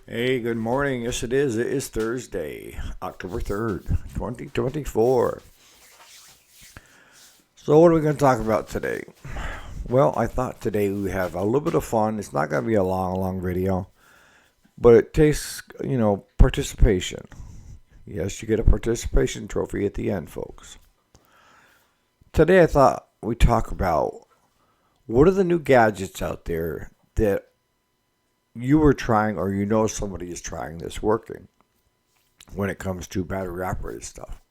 Hey, good morning. Yes, it is. It is Thursday, October 3rd, 2024. So, what are we going to talk about today? Well, I thought today we have a little bit of fun. It's not going to be a long video, but it takes, participation. Yes, you get a participation trophy at the end, folks. Today, I thought we'd talk about what are the new gadgets out there that you were trying or you know somebody is trying that's working when it comes to battery operated stuff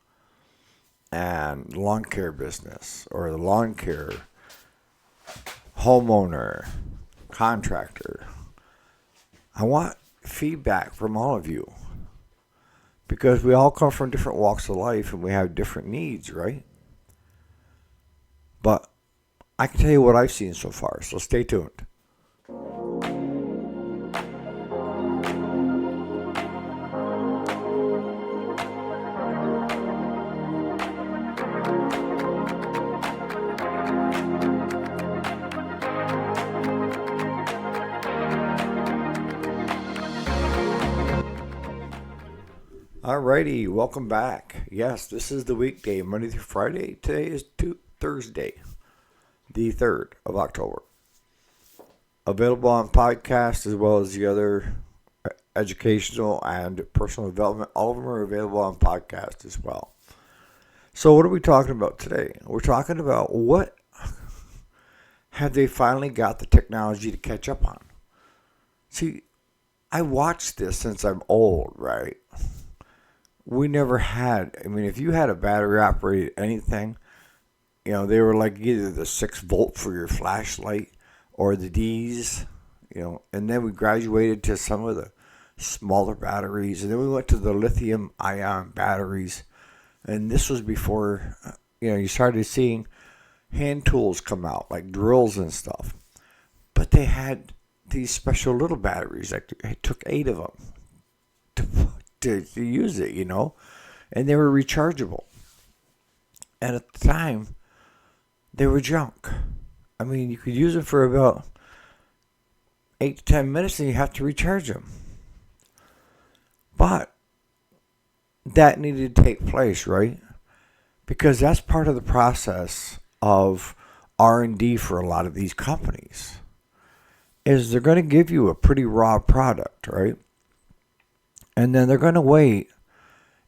and lawn care business or the lawn care homeowner contractor. I want feedback from all of you because we all come from different walks of life and we have different needs, right? But I can tell you what I've seen so far, so stay tuned. Alrighty, welcome back. Yes, this is the weekday, Monday through Friday. Today is Thursday, the 3rd of October. Available on podcast as well as the other educational and personal development. All of them are available on podcast as well. So what are we talking about today? We're talking about what have they finally got the technology to catch up on? See, I watched this since I'm old, right? We never had, if you had a battery operated anything, they were like either the 6 volt for your flashlight or the D's, and then we graduated to some of the smaller batteries, and then we went to the lithium ion batteries, and this was before, you started seeing hand tools come out, like drills and stuff, but they had these special little batteries, like it took 8 of them to use it, and they were rechargeable. And at the time, they were junk. You could use it for about 8 to 10 minutes and you have to recharge them. But that needed to take place, right? Because that's part of the process of R&D for a lot of these companies. Is they're going to give you a pretty raw product, right? And then they're going to wait,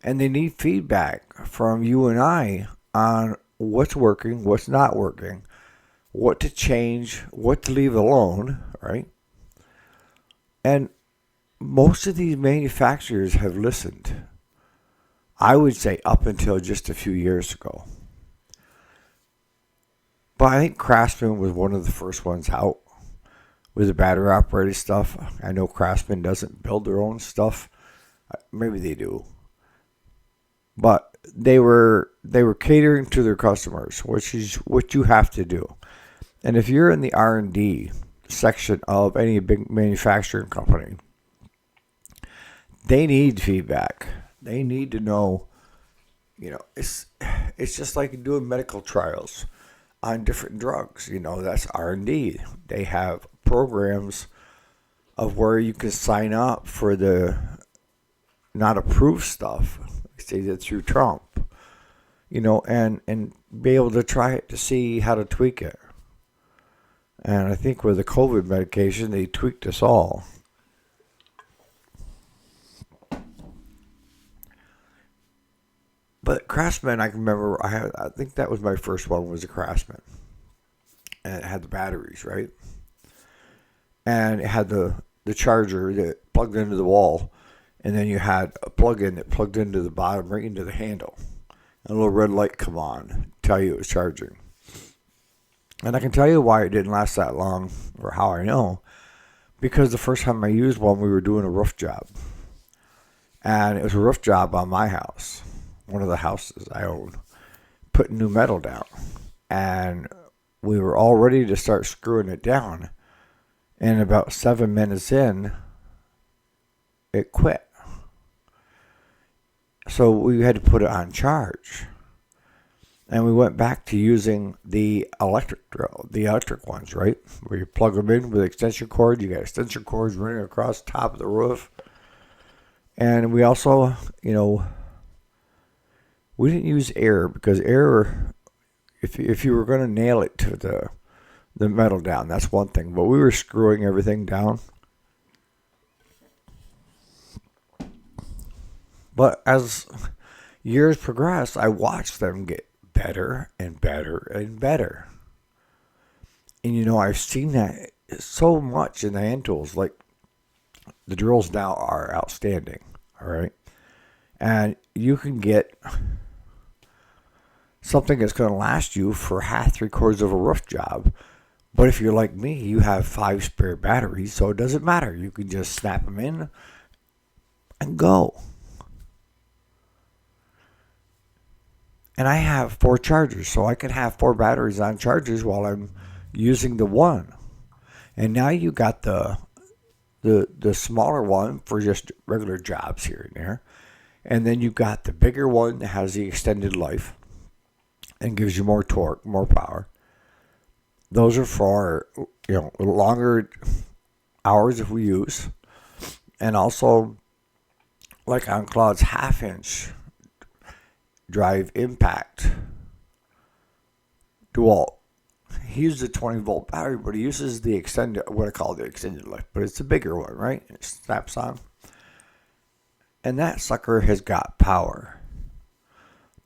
and they need feedback from you and I on what's working, what's not working, what to change, what to leave alone, right? And most of these manufacturers have listened. I would say up until just a few years ago. But I think Craftsman was one of the first ones out with the battery operated stuff. I know Craftsman doesn't build their own stuff. Maybe they do, but they were catering to their customers, which is what you have to do. And if you're in the R&D section of any big manufacturing company, they need feedback. They need to know. It's just like doing medical trials on different drugs. That's R&D. They have programs of where you can sign up for the not approved stuff, say that through Trump, and be able to try it to see how to tweak it. And I think with the COVID medication, they tweaked us all. But Craftsman, I can remember, I think that was my first one, was a Craftsman. And it had the batteries, right? And it had the charger that plugged into the wall. And then you had a plug-in that plugged into the bottom, right into the handle. And a little red light come on, tell you it was charging. And I can tell you why it didn't last that long, or how I know. Because the first time I used one, we were doing a roof job. And it was a roof job on my house, one of the houses I own, putting new metal down. And we were all ready to start screwing it down. And about 7 minutes in, it quit. So we had to put it on charge. And we went back to using the electric ones, right? Where you plug them in with extension cord. You got extension cords running across the top of the roof. And we also, we didn't use air because air, if you were going to nail it to the metal down, that's one thing. But we were screwing everything down. But as years progressed, I watched them get better and better and better. And I've seen that so much in the hand tools. Like the drills now are outstanding. All right. And you can get something that's going to last you for half, 3/4 of a roof job. But if you're like me, you have 5 spare batteries, so it doesn't matter. You can just snap them in and go. And I have 4 chargers, so I can have 4 batteries on chargers while I'm using the one. And now you got the smaller one for just regular jobs here and there. And then you got the bigger one that has the extended life and gives you more torque, more power. Those are for, longer hours if we use. And also, like on Claude's 1/2 inch drive impact DeWalt. He uses a 20-volt battery, but he uses the extended, what I call the extended life, but it's a bigger one, right? It snaps on. And that sucker has got power.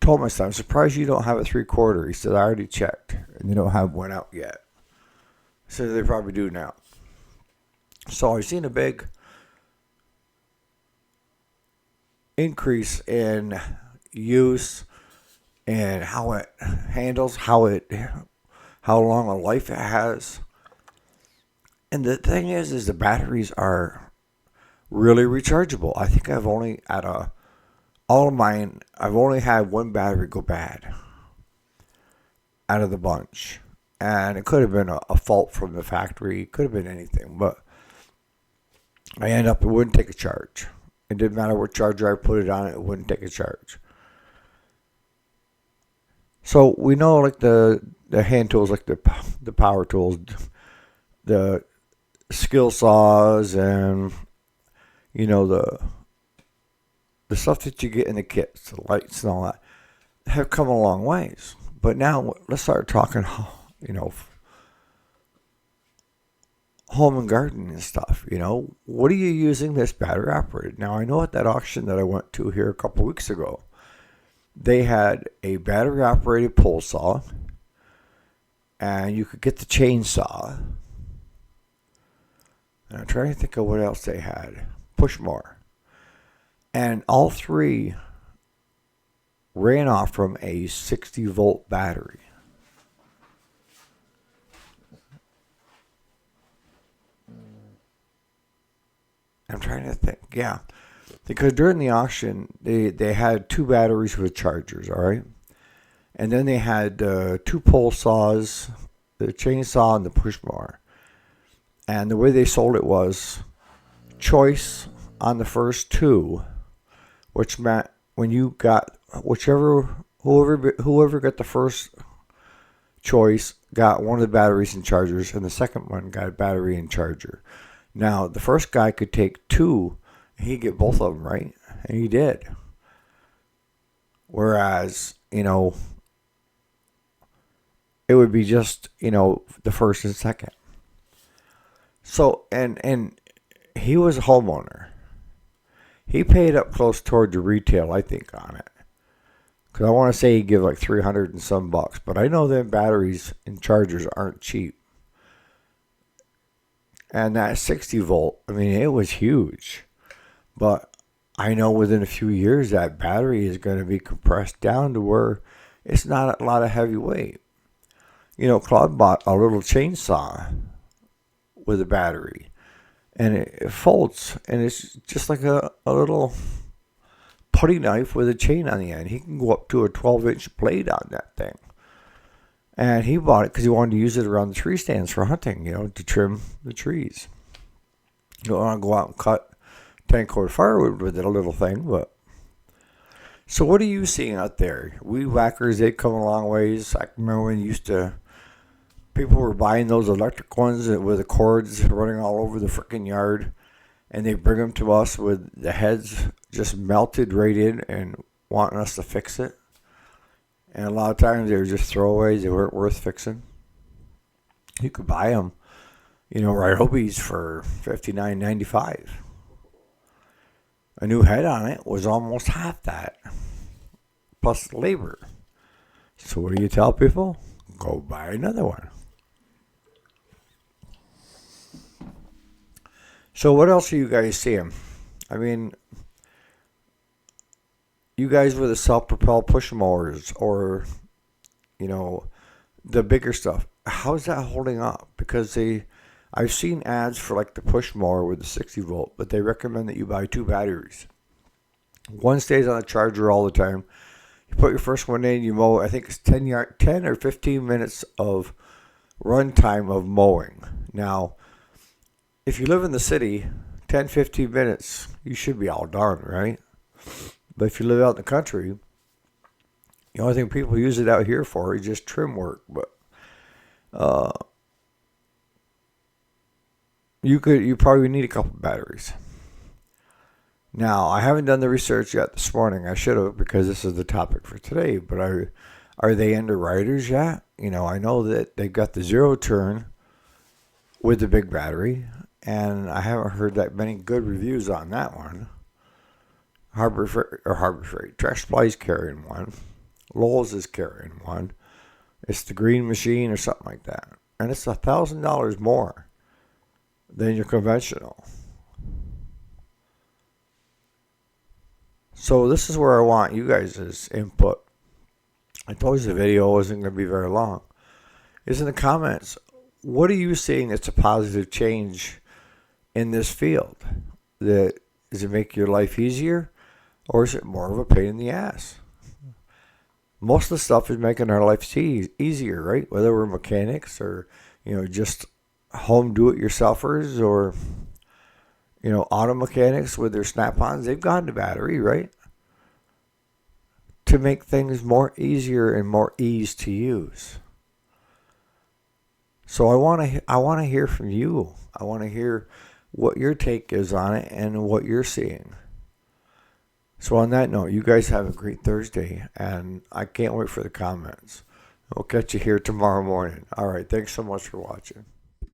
Told my son, I'm surprised you don't have a 3/4. He said, I already checked, and they don't have one out yet. So they probably do now. So I've seen a big increase in use and how it handles, how long a life it has. And the thing is the batteries are really rechargeable. I think I've only all of mine, I've only had one battery go bad out of the bunch. And it could have been a fault from the factory. It could have been anything. But it wouldn't take a charge. It didn't matter what charger I put it on, it wouldn't take a charge. So we know like the hand tools, like the power tools, the skill saws, and the stuff that you get in the kits, the lights and all that, have come a long ways. But now let's start talking, home and garden and stuff. What are you using this battery operated? Now I know at that auction that I went to here a couple weeks ago, they had a battery operated pole saw, and you could get the chainsaw. And I'm trying to think of what else they had. Push more. And all 3 ran off from a 60-volt battery. I'm trying to think. Yeah. Because during the auction, they had 2 batteries with chargers, all right? And then they had 2 pole saws, the chainsaw, and the push mower. And the way they sold it was choice on the first 2, which meant when you got whoever got the first choice got one of the batteries and chargers, and the second one got a battery and charger. Now, the first guy could take 2, and he'd get both of them, right? And he did. Whereas, it would be just, the first and second. So, and he was a homeowner. He paid up close toward the retail, I think, on it. Because I want to say he gave like $300 and some bucks. But I know them batteries and chargers aren't cheap. And that 60 volt, it was huge. But I know within a few years that battery is going to be compressed down to where it's not a lot of heavy weight. Claude bought a little chainsaw with a battery. And it folds. And it's just like a little putty knife with a chain on the end. He can go up to a 12-inch blade on that thing. And he bought it because he wanted to use it around the tree stands for hunting, to trim the trees. You don't want to go out and cut 10-cord firewood with it, a little thing, but. So what are you seeing out there? Weed whackers, they've come a long ways. I remember when people were buying those electric ones with the cords running all over the freaking yard. and they bring them to us with the heads just melted right in and wanting us to fix it. And a lot of times they were just throwaways. They weren't worth fixing. You could buy them, Ryobi's for $59.95. A new head on it was almost half that, plus labor. So what do you tell people? Go buy another one. So what else are you guys seeing? I mean, you guys with the self-propelled push mowers or, the bigger stuff, how's that holding up? Because I've seen ads for like the push mower with the 60 volt, but they recommend that you buy 2 batteries. One stays on the charger all the time. You put your first one in, you mow, I think it's 10 or 15 minutes of run time of mowing. Now, if you live in the city, 10, 15 minutes, you should be all done, right? But if you live out in the country, the only thing people use it out here for is just trim work. But you probably need a couple batteries. Now, I haven't done the research yet this morning. I should have, because this is the topic for today. But are they into riders yet? I know that they've got the zero turn with the big battery, and I haven't heard that many good reviews on that one. Harbor Freight, Trash Supply's carrying one. Lowe's is carrying one. It's the Green Machine or something like that, and it's $1,000 more than your conventional. So this is where I want you guys' input. I told you the video wasn't going to be very long. Is in the comments, what are you seeing that's a positive change in this field? Does it make your life easier, or is it more of a pain in the ass? Most of the stuff is making our life easier, right? Whether we're mechanics or, just home do-it-yourselfers or, auto mechanics with their snap-ons, they've gone to battery, right? To make things more easier and more ease to use. So I want to hear from you. I want to hear what your take is on it and what you're seeing. So on that note, you guys have a great Thursday, and I can't wait for the comments. We'll catch you here tomorrow morning. All right, thanks so much for watching.